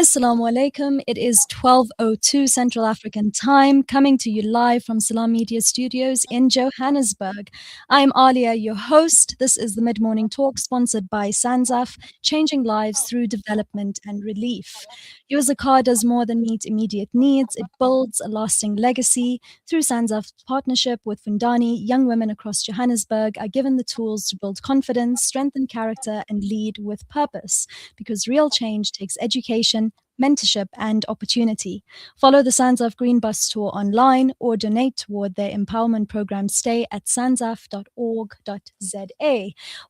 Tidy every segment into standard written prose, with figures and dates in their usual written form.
Assalamu alaikum. It is 12:02 Central African time, coming to you live from Salam Media Studios in Johannesburg. I'm Aaliyah, your host. This is the Mid-Morning Talk sponsored by Sanzaf, changing lives through development and relief. Your zakah does more than meet immediate needs. It builds a lasting legacy. Through Sanzaf's partnership with Fundani, young women across Johannesburg are given the tools to build confidence, strengthen character, and lead with purpose. Because real change takes education, mentorship, and opportunity. Follow the Sanzaf Green Bus Tour online or donate toward their empowerment program. Stay at sanzaf.org.za.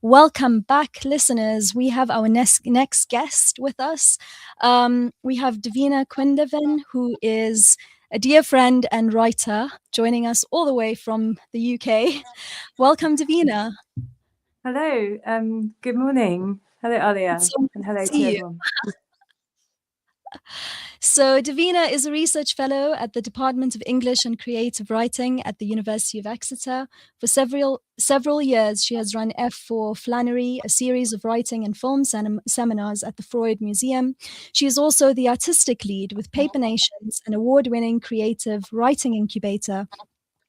Welcome back, listeners. We have our next guest with us. We have Davina Quinlivan, who is a dear friend and writer, joining us all the way from the UK. Welcome, Davina. Hello. Good morning. Hello, Aaliyah, and hello to everyone. So Davina is a research fellow at the Department of English and Creative Writing at the University of Exeter. For several years, she has run F for Flannery, a series of writing and film seminars at the Freud Museum. She is also the artistic lead with Paper Nations, an award-winning creative writing incubator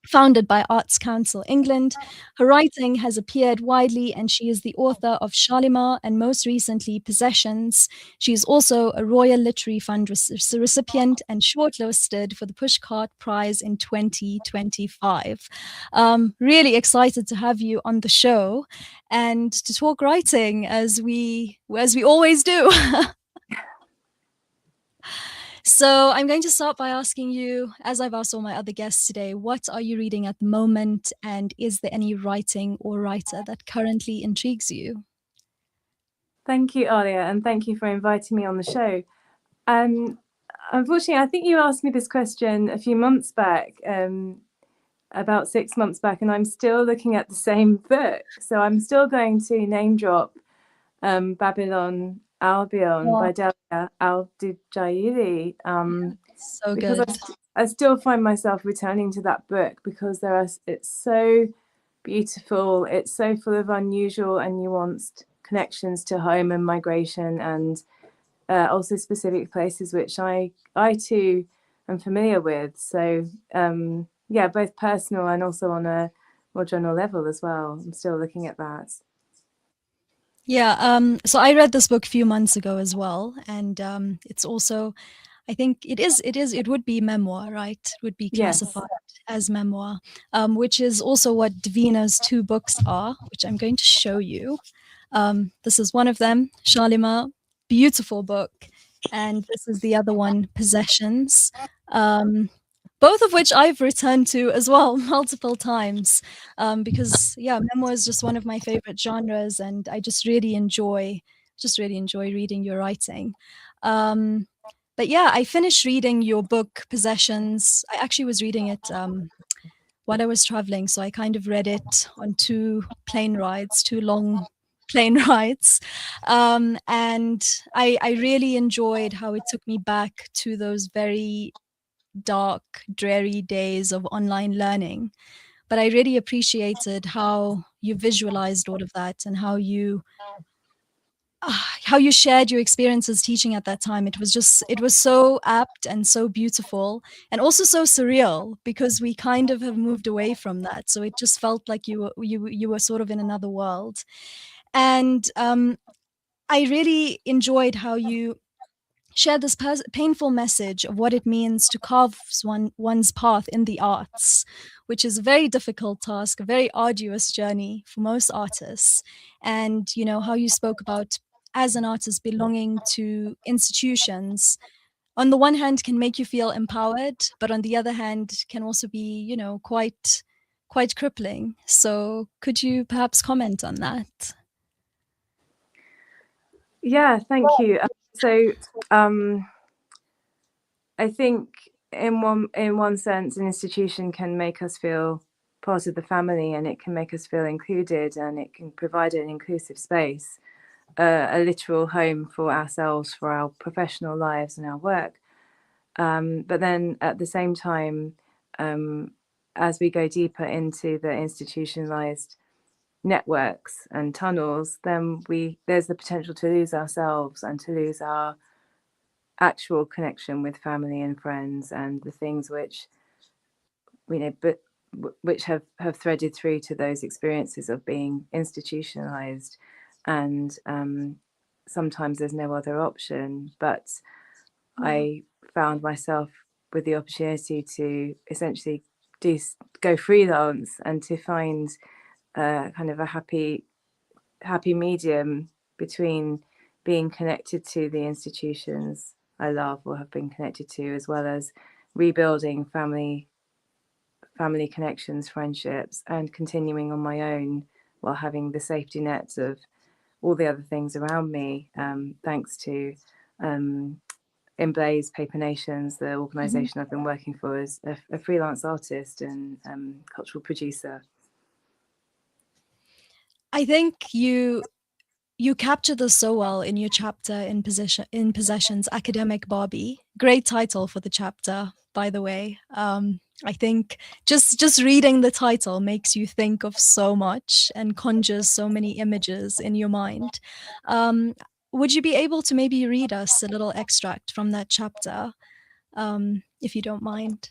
founded by Arts Council England. Her writing has appeared widely, and she is the author of Shalimar and most recently Possessions. She is also a Royal Literary Fund recipient and shortlisted for the Pushcart Prize in 2025. Really excited to have you on the show and to talk writing as we always do. So I'm going to start by asking you, as I've asked all my other guests today, what are you reading at the moment, and is there any writing or writer that currently intrigues you? Thank you, Aaliyah, and thank you for inviting me on the show. Unfortunately, I think you asked me this question a few months back, about 6 months back, and I'm still looking at the same book. So I'm still going to name drop Babylon Albion by Davina Al-Dujaili. So because good. I still find myself returning to that book because it's so beautiful. It's so full of unusual and nuanced connections to home and migration, and also specific places which I too am familiar with. So yeah, both personal and also on a more general level as well. I'm still looking at that. Yeah, so I read this book a few months ago as well, and it's also, I think it would be memoir, right? It would be classified as memoir, which is also what Davina's two books are, which I'm going to show you. This is one of them, Shalimar, beautiful book, and this is the other one, Possessions. Both of which I've returned to as well multiple times, because memoir is just one of my favorite genres, and I just really enjoy reading your writing. But yeah, I finished reading your book Possessions. I actually was reading it while I was traveling, so I kind of read it on two long plane rides, and I really enjoyed how it took me back to those very dark, dreary days of online learning. But I really appreciated how you visualized all of that and how you shared your experiences teaching at that time. It was so apt and so beautiful, and also so surreal, because we kind of have moved away from that. So it just felt like you were sort of in another world. And I really enjoyed how you share this painful message of what it means to carve one's path in the arts, which is a very difficult task, a very arduous journey for most artists. And, how you spoke about, as an artist, belonging to institutions, on the one hand can make you feel empowered, but on the other hand can also be, quite crippling. So could you perhaps comment on that? Yeah, thank you. So I think in one sense, an institution can make us feel part of the family, and it can make us feel included, and it can provide an inclusive space, a literal home for ourselves, for our professional lives and our work. But then at the same time, as we go deeper into the institutionalized networks and tunnels, then there's the potential to lose ourselves and to lose our actual connection with family and friends, and the things which, you know, but which have threaded through to those experiences of being institutionalized, and sometimes there's no other option. But I found myself with the opportunity to essentially go freelance, and to find kind of a happy medium between being connected to the institutions I love or have been connected to, as well as rebuilding family connections, friendships, and continuing on my own while having the safety nets of all the other things around me, thanks to Emblaze Paper Nations, the organisation I've been working for as a freelance artist and cultural producer. I think you captured this so well in your chapter in Possessions, Academic Barbie. Great title for the chapter, by the way. I think just reading the title makes you think of so much and conjures so many images in your mind. Would you be able to maybe read us a little extract from that chapter, if you don't mind?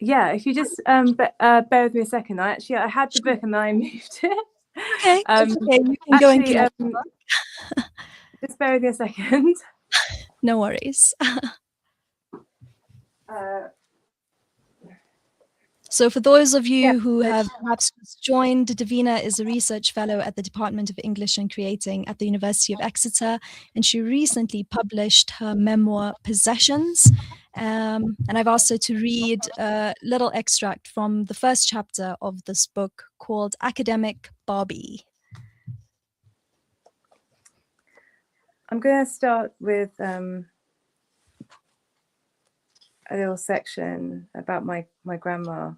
Yeah, if you just bear with me a second. I had the book and then I moved it. Okay, okay. You can go and collect the book. Just bear with me a second. No worries. So for those of you who have perhaps just joined, Davina is a research fellow at the Department of English and Creating at the University of Exeter, and she recently published her memoir, Possessions. And I've asked her to read a little extract from the first chapter of this book called Academic Barbie. I'm going to start with a little section about my grandma.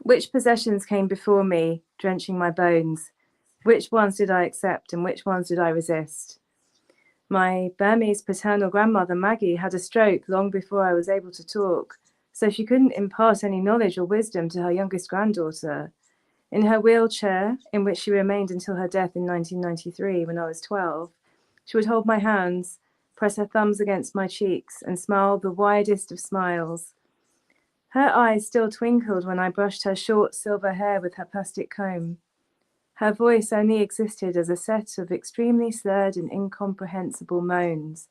Which possessions came before me, drenching my bones? Which ones did I accept and which ones did I resist? My Burmese paternal grandmother, Maggie, had a stroke long before I was able to talk, so she couldn't impart any knowledge or wisdom to her youngest granddaughter. In her wheelchair, in which she remained until her death in 1993 when I was 12, she would hold my hands, press her thumbs against my cheeks, and smile the widest of smiles. Her eyes still twinkled when I brushed her short silver hair with her plastic comb. Her voice only existed as a set of extremely slurred and incomprehensible moans,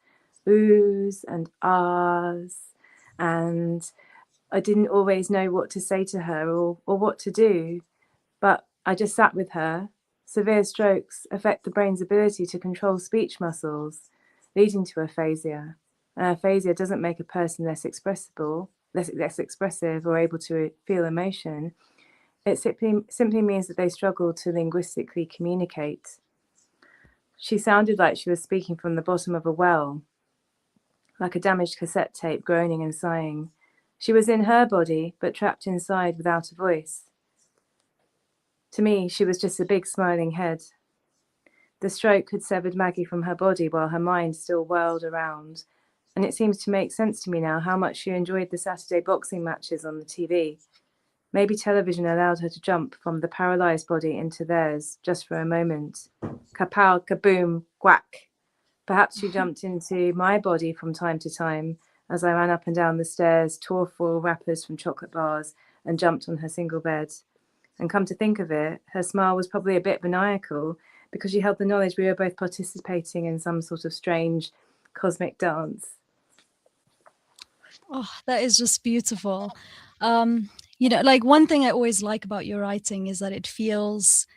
oohs and ahs, and I didn't always know what to say to her or what to do, but I just sat with her. Severe strokes affect the brain's ability to control speech muscles, leading to aphasia. Aphasia doesn't make a person less expressive or able to feel emotion. It simply means that they struggle to linguistically communicate. She sounded like she was speaking from the bottom of a well, like a damaged cassette tape, groaning and sighing. She was in her body, but trapped inside without a voice. To me, she was just a big smiling head. The stroke had severed Maggie from her body while her mind still whirled around, and it seems to make sense to me now how much she enjoyed the Saturday boxing matches on the TV. Maybe television allowed her to jump from the paralysed body into theirs just for a moment. Kapow, kaboom, quack. Perhaps she jumped into my body from time to time as I ran up and down the stairs, tore foil wrappers from chocolate bars, and jumped on her single bed. And come to think of it, her smile was probably a bit maniacal because she held the knowledge we were both participating in some sort of strange cosmic dance. Oh, that is just beautiful. You know, like one thing I always like about your writing is that it feels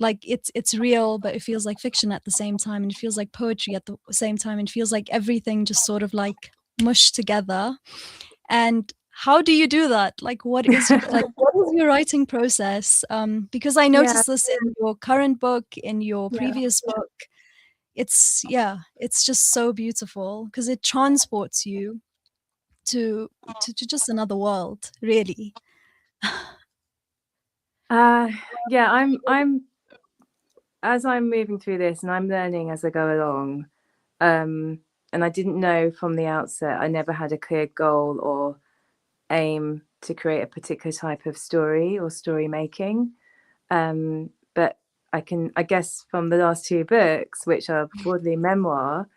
like it's real, but it feels like fiction at the same time, and it feels like poetry at the same time, and it feels like everything just sort of like mushed together. And how do you do that? Like, what is your writing process? Because I noticed this in your current book, in your previous book. It's just so beautiful because it transports you to just another world, really. I'm as I'm moving through this, and I'm learning as I go along. And I didn't know from the outset, I never had a clear goal or aim to create a particular type of story or story making. But I guess from the last two books, which are broadly memoir,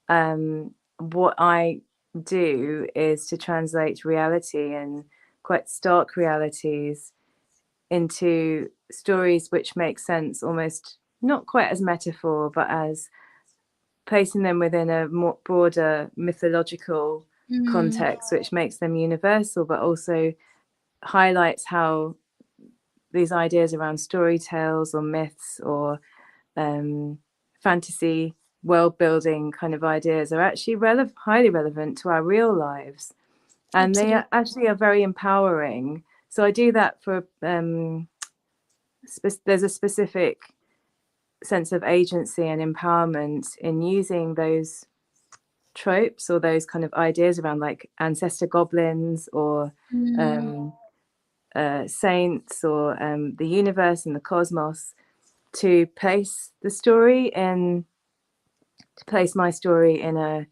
what I do is to translate reality and quite stark realities into stories which make sense, almost not quite as metaphor, but as placing them within a more broader mythological context, which makes them universal, but also highlights how these ideas around story tales or myths or fantasy world building kind of ideas are actually highly relevant to our real lives, and Absolutely. They actually are very empowering. So I do that for there's a specific sense of agency and empowerment in using those tropes or those kind of ideas around like ancestor goblins or saints or the universe and the cosmos, to place the story in, to place my story in a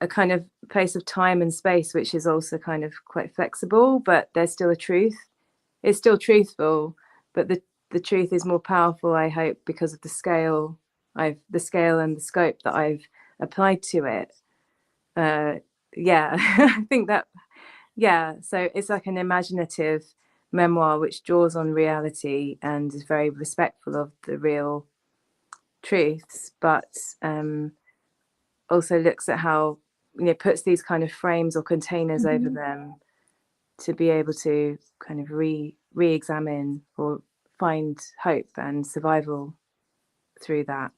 kind of place of time and space, which is also kind of quite flexible, but there's still a truth. It's still truthful, but the truth is more powerful, I hope, because of the scale and the scope that I've applied to it. I think that, so it's like an imaginative memoir which draws on reality and is very respectful of the real truths, but also looks at how, puts these kind of frames or containers over them to be able to kind of re-examine or find hope and survival through that.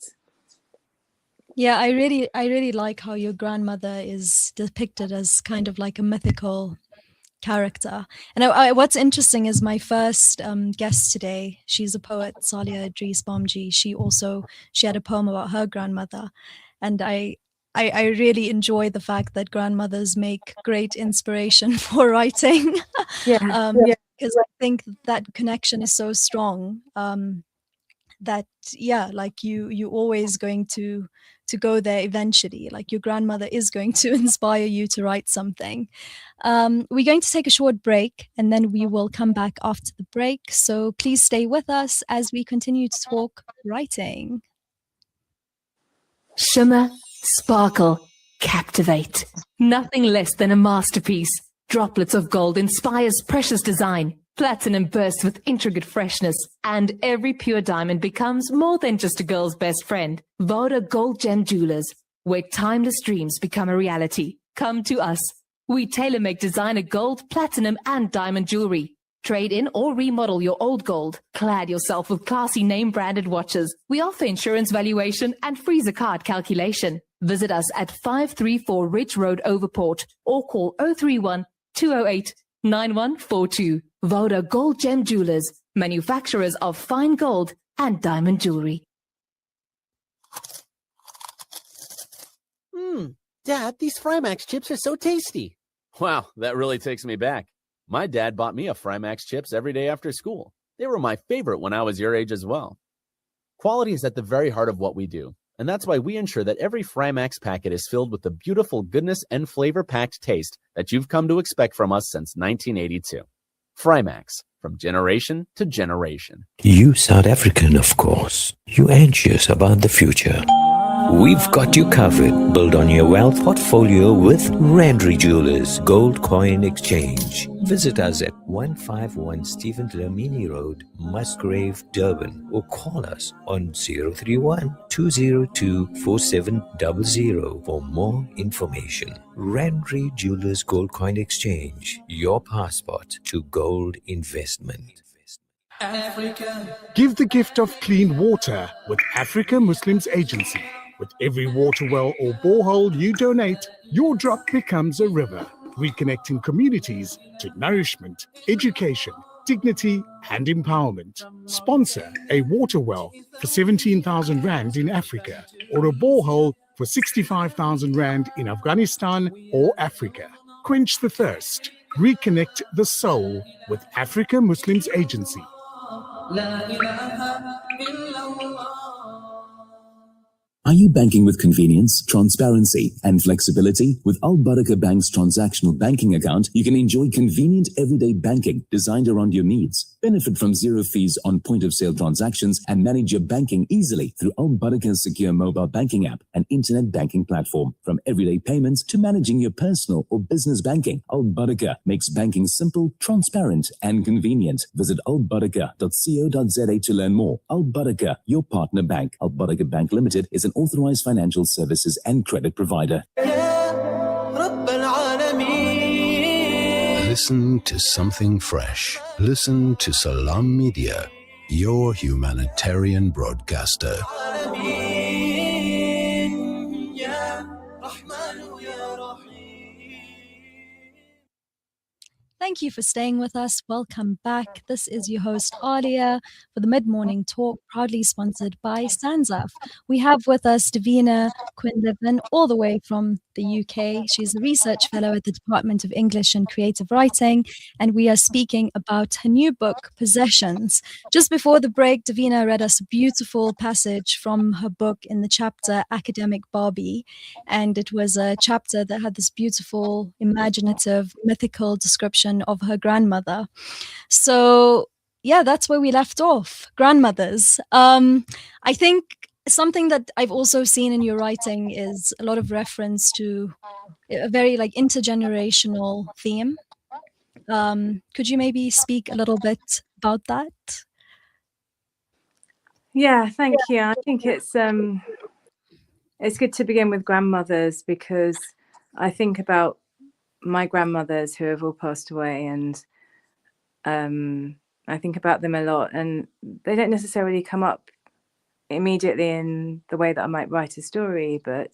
Yeah, I really like how your grandmother is depicted as kind of like a mythical character. And what's interesting is my first guest today, she's a poet, Aaliyah Bomji. She had a poem about her grandmother, and I really enjoy the fact that grandmothers make great inspiration for writing. Because I think that connection is so strong. That like you always going to go there eventually. Like your grandmother is going to inspire you to write something. We're going to take a short break and then we will come back after the break. So please stay with us as we continue to talk writing. Shimmer, sparkle, captivate. Nothing less than a masterpiece. Droplets of gold inspires precious design. Platinum bursts with intricate freshness, and every pure diamond becomes more than just a girl's best friend. Voda Gold Gem Jewelers, where timeless dreams become a reality. Come to us. We tailor-make designer gold, platinum, and diamond jewelry. Trade in or remodel your old gold. Clad yourself with classy name-branded watches. We offer insurance valuation and freezer card calculation. Visit us at 534 Ridge Road, Overport, or call 031 208 9142. Voda Gold Gem Jewelers, manufacturers of fine gold and diamond jewelry. Dad, these Frymax chips are so tasty. Wow, that really takes me back. My dad bought me a Frymax chips every day after school. They were my favorite when I was your age as well. Quality is at the very heart of what we do, and that's why we ensure that every Frymax packet is filled with the beautiful goodness and flavor-packed taste that you've come to expect from us since 1982. Frymax, from generation to generation. You South African, of course. You anxious about the future. We've got you covered. Build on your wealth portfolio with Randry Jewelers Gold Coin Exchange. Visit us at 151 Stephen Dlamini Road, Musgrave, Durban, or call us on 031-202-4700 for more information. Randry Jewelers Gold Coin Exchange, your passport to gold investment. Africa. Give the gift of clean water with Africa Muslims Agency. With every water well or borehole you donate, your drop becomes a river, reconnecting communities to nourishment, education, dignity and empowerment. Sponsor a water well for 17,000 Rand in Africa or a borehole for 65,000 Rand in Afghanistan or Africa. Quench the thirst. Reconnect the soul with Africa Muslims Agency. Are you banking with convenience, transparency, and flexibility? With Al Barakah Bank's transactional banking account, you can enjoy convenient everyday banking designed around your needs. Benefit from zero fees on point-of-sale transactions and manage your banking easily through Al Barakah's secure mobile banking app and internet banking platform. From everyday payments to managing your personal or business banking, Al Barakah makes banking simple, transparent, and convenient. Visit albarakah.co.za to learn more. Al Barakah, your partner bank. Al Barakah Bank Limited is an authorized financial services and credit provider. Listen to something fresh. Listen to Salam Media, your humanitarian broadcaster. Thank you for staying with us. Welcome back. This is your host, Aaliyah, for the Mid-Morning Talk, proudly sponsored by Sanzaf. We have with us Davina Quinlivan, all the way from the UK. She's a research fellow at the Department of English and Creative Writing, and we are speaking about her new book, Possessions. Just before the break, Davina read us a beautiful passage from her book in the chapter Academic Barbie, and it was a chapter that had this beautiful, imaginative, mythical description of her grandmother. So yeah, that's where we left off. Grandmothers. I think something that I've also seen in your writing is a lot of reference to a very intergenerational theme. Could you maybe speak a little bit about that? Yeah, thank you. I think it's good to begin with grandmothers, because I think about my grandmothers who have all passed away, and I think about them a lot, and they don't necessarily come up immediately in the way that I might write a story, but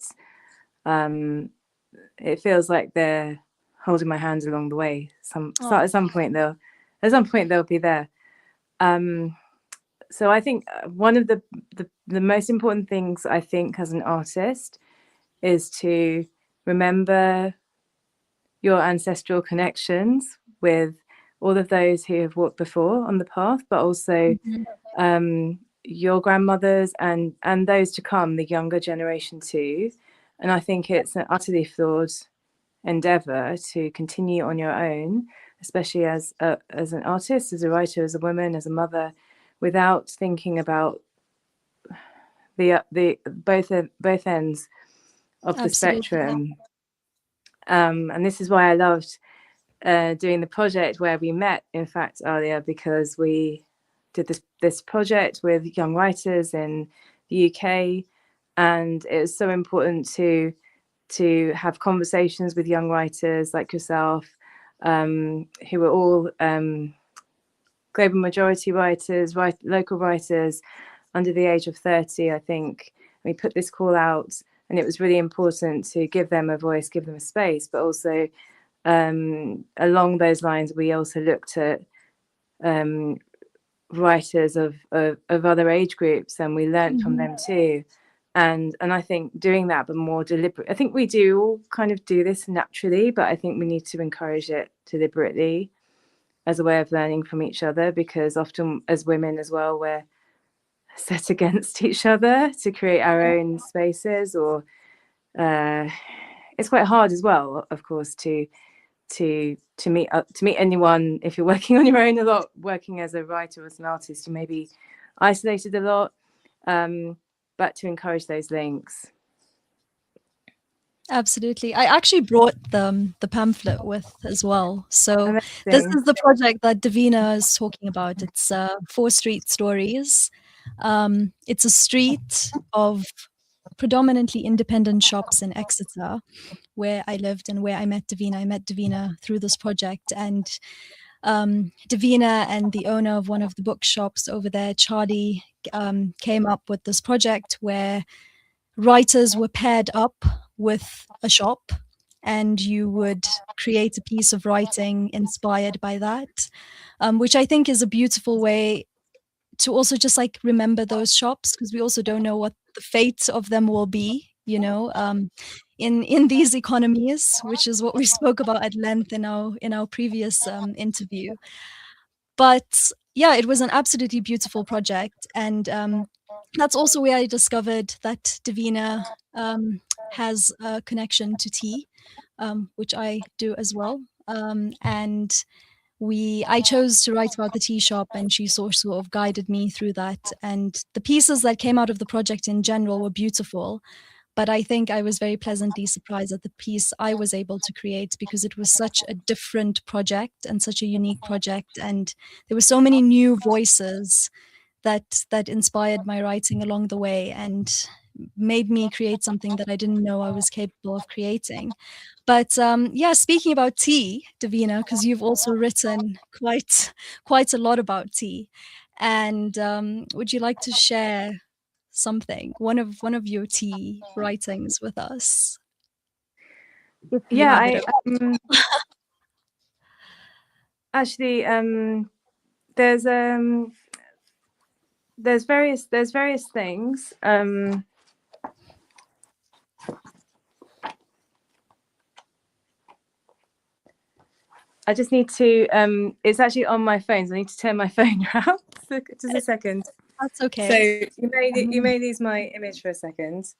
it feels like they're holding my hands along the way. At some point they'll be there. So I think one of the most important things, I think, as an artist is to remember your ancestral connections with all of those who have walked before on the path, but also your grandmothers and those to come, the younger generation too. And I think it's an utterly flawed endeavor to continue on your own, especially as an artist, as a writer, as a woman, as a mother, without thinking about the both ends of the spectrum. And this is why I loved doing the project where we met, in fact, Aaliyah, because we did this project with young writers in the UK, and it was so important to have conversations with young writers like yourself, who were all global majority writers, local writers under the age of 30, I think. We put this call out, and it was really important to give them a voice, give them a space, but also along those lines, we also looked at writers of other age groups, and we learned from them too. And I think doing that, but more deliberate. I think we do all kind of do this naturally, but I think we need to encourage it deliberately as a way of learning from each other, because often as women as well, we're set against each other to create our own spaces, or it's quite hard as well, of course, to meet anyone if you're working on your own a lot. Working as a writer or as an artist, you may be isolated a lot, but to encourage those links. Absolutely. I actually brought the pamphlet with as well. So this is the project that Davina is talking about. It's 4 street stories. It's a street of predominantly independent shops in Exeter, where I lived and where I met Davina. I met Davina through this project, and Davina and the owner of one of the bookshops over there, Charlie, came up with this project where writers were paired up with a shop, and you would create a piece of writing inspired by that, which I think is a beautiful way to also just remember those shops, because we also don't know what the fate of them will be, in these economies, which is what we spoke about at length in our previous interview. But yeah, it was an absolutely beautiful project, and that's also where I discovered that Davina has a connection to tea, which I do as well. And I chose to write about the tea shop, and she sort of guided me through that. And the pieces that came out of the project in general were beautiful. But I think I was very pleasantly surprised at the piece I was able to create, because it was such a different project and such a unique project. And there were so many new voices that inspired my writing along the way and made me create something that I didn't know I was capable of creating. But yeah, speaking about tea, Davina, because you've also written quite a lot about tea, and would you like to share something, one of your tea writings with us? If you Yeah, have it. actually, there's various things. I just need to. It's actually on my phone, so I need to turn my phone around. Just a second. That's okay. So you may lose my image for a second.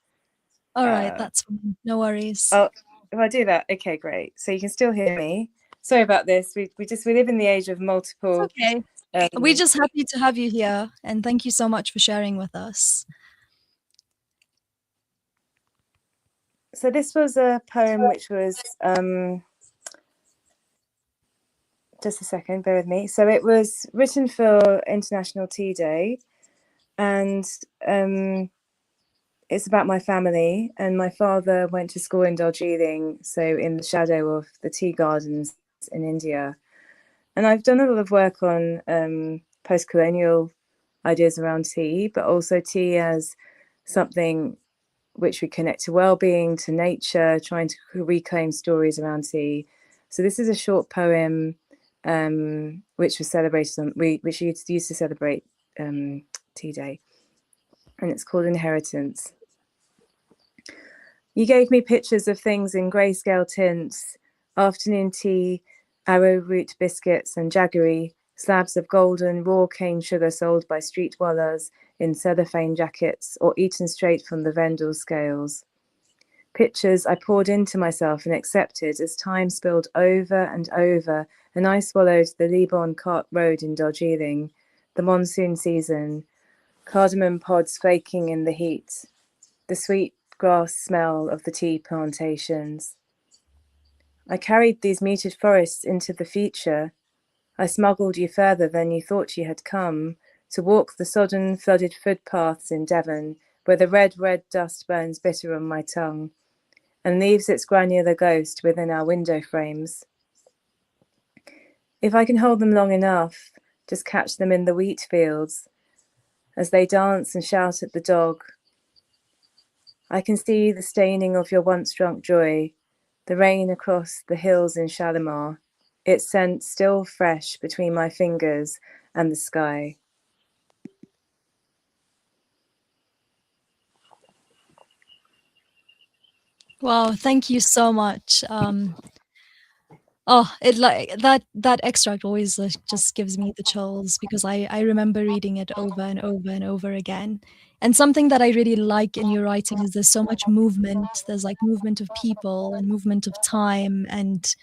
All right, that's fine. No worries. Oh, if I do that, okay, great. So you can still hear me. Sorry about this. We live in the age of multiple. It's okay. We're just happy to have you here, and thank you so much for sharing with us. So this was a poem which was just a second, bear with me. So it was written for International Tea Day, and it's about my family. And my father went to school in Darjeeling, so in the shadow of the tea gardens in India. And I've done a lot of work on post-colonial ideas around tea, but also tea as something which we connect to well-being, to nature, trying to reclaim stories around tea. So this is a short poem which was celebrated which used to celebrate Tea Day, and it's called Inheritance. You gave me pictures of things in grayscale tints: afternoon tea, arrowroot biscuits, and jaggery, slabs of golden raw cane sugar sold by street wallahs in cellophane jackets or eaten straight from the vendor's scales. Pictures I poured into myself and accepted as time spilled over and over, and I swallowed the Lebon Cart Road in Darjeeling, the monsoon season, cardamom pods flaking in the heat, the sweet grass smell of the tea plantations. I carried these muted forests into the future. I smuggled you further than you thought you had come, to walk the sodden, flooded footpaths in Devon, where the red dust burns bitter on my tongue and leaves its granular ghost within our window frames. If I can hold them long enough, just catch them in the wheat fields as they dance and shout at the dog. I can see the staining of your once drunk joy, the rain across the hills in Shalimar, its scent still fresh between my fingers and the sky. Wow, thank you so much. It like that extract always just gives me the chills, because I remember reading it over and over and over again. And something that I really like in your writing is there's so much movement. There's like movement of people and movement of time, and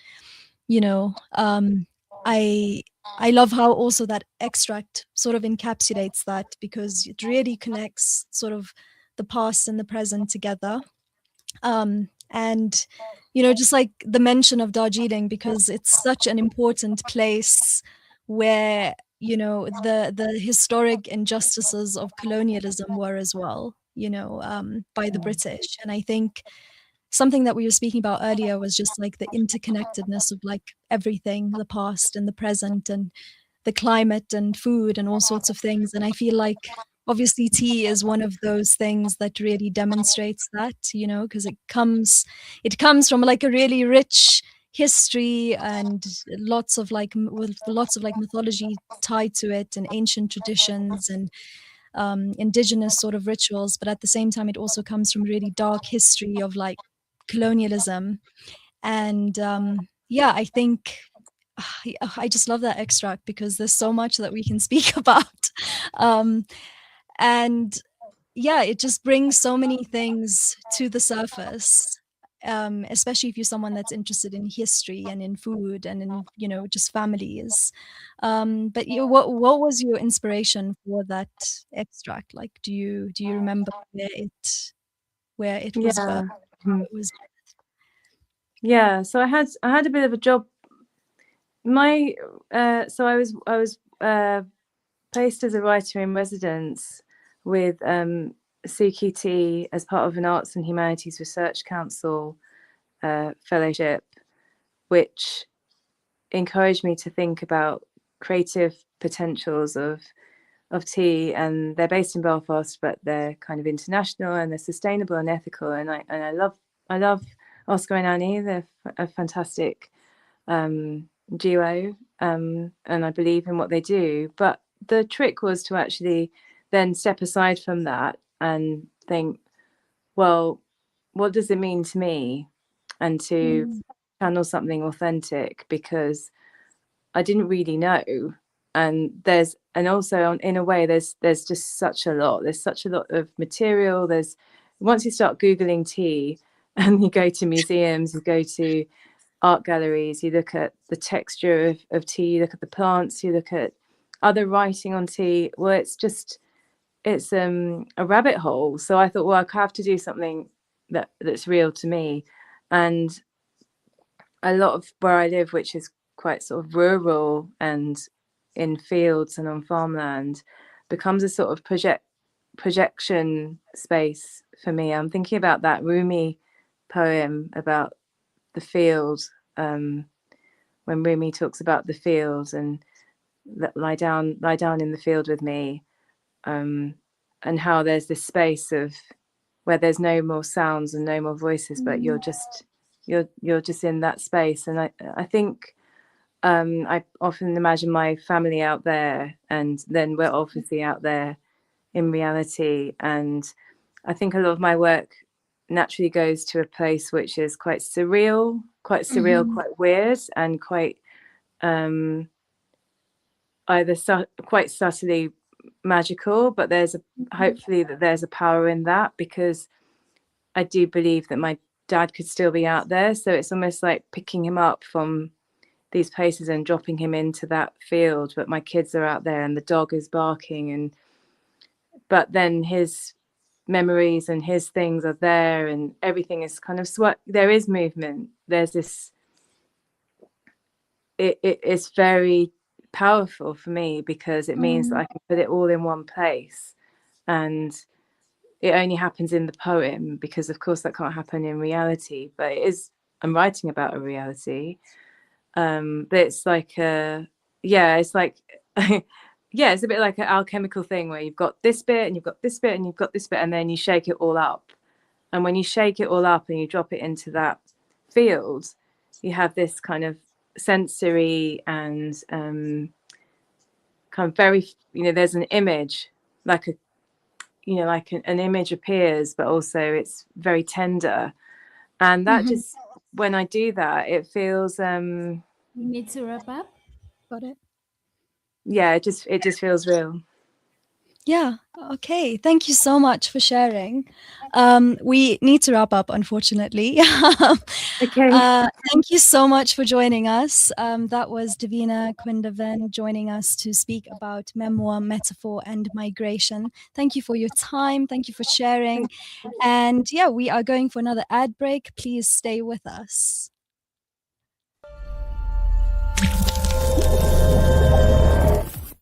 you know, I love how also that extract sort of encapsulates that, because it really connects sort of the past and the present together. And just like the mention of Darjeeling, because it's such an important place where the historic injustices of colonialism were as well, by the British. And I think something that we were speaking about earlier was just like the interconnectedness of like everything, the past and the present, and the climate and food and all sorts of things. And I feel like obviously tea is one of those things that really demonstrates that, because it comes from like a really rich history and lots of like mythology tied to it, and ancient traditions and indigenous sort of rituals. But at the same time, it also comes from really dark history of like colonialism. And yeah, I think I just love that extract, because there's so much that we can speak about. And yeah, it just brings so many things to the surface. Especially if you're someone that's interested in history and in food and in, just families. But what was your inspiration for that extract? Like, do you remember where it was Yeah. birthed? Mhm. It was. Yeah. So I had a bit of a job. So I was placed as a writer in residence with CQT as part of an Arts and Humanities Research Council fellowship, which encouraged me to think about creative potentials of tea. And they're based in Belfast, but they're kind of international and they're sustainable and ethical. And I love Oscar and Annie. They're a fantastic duo, and I believe in what they do. But the trick was to actually then step aside from that and think, well, what does it mean to me? And to channel something authentic, because I didn't really know. And also in a way, there's just such a lot. There's such a lot of material. Once you start Googling tea and you go to museums, you go to art galleries, you look at the texture of tea, you look at the plants, you look at other writing on tea. Well, it's a rabbit hole. So I thought, well, I have to do something that's real to me. And a lot of where I live, which is quite sort of rural and in fields and on farmland, becomes a sort of projection space for me. I'm thinking about that Rumi poem about the field, when Rumi talks about the field and lie down in the field with me, and how there's this space of where there's no more sounds and no more voices, but you're just in that space. And I think I often imagine my family out there, and then we're obviously out there in reality. And I think a lot of my work naturally goes to a place which is quite surreal, quite weird, and quite either quite subtly magical. But hopefully that there's a power in that, because I do believe that my dad could still be out there. So it's almost like picking him up from these places and dropping him into that field. But my kids are out there and the dog is barking, but then his memories and his things are there, and everything is kind of there is movement. There's this, it's very powerful for me, because it means that I can put it all in one place. And it only happens in the poem, because of course that can't happen in reality, but I'm writing about a reality. But it's like it's like yeah, it's a bit like an alchemical thing where you've got this bit and you've got this bit and you've got this bit, and then you shake it all up. And when you shake it all up and you drop it into that field, you have this kind of sensory and kind of very, there's an image, like an image appears, but also it's very tender. And that just, when I do that, it feels We need to wrap up. Got it. Yeah, it just feels real. Yeah. Okay. Thank you so much for sharing. We need to wrap up, unfortunately. Okay. Thank you so much for joining us. That was Davina Quinlivan joining us to speak about memoir, metaphor, and migration. Thank you for your time. Thank you for sharing. And yeah, we are going for another ad break. Please stay with us.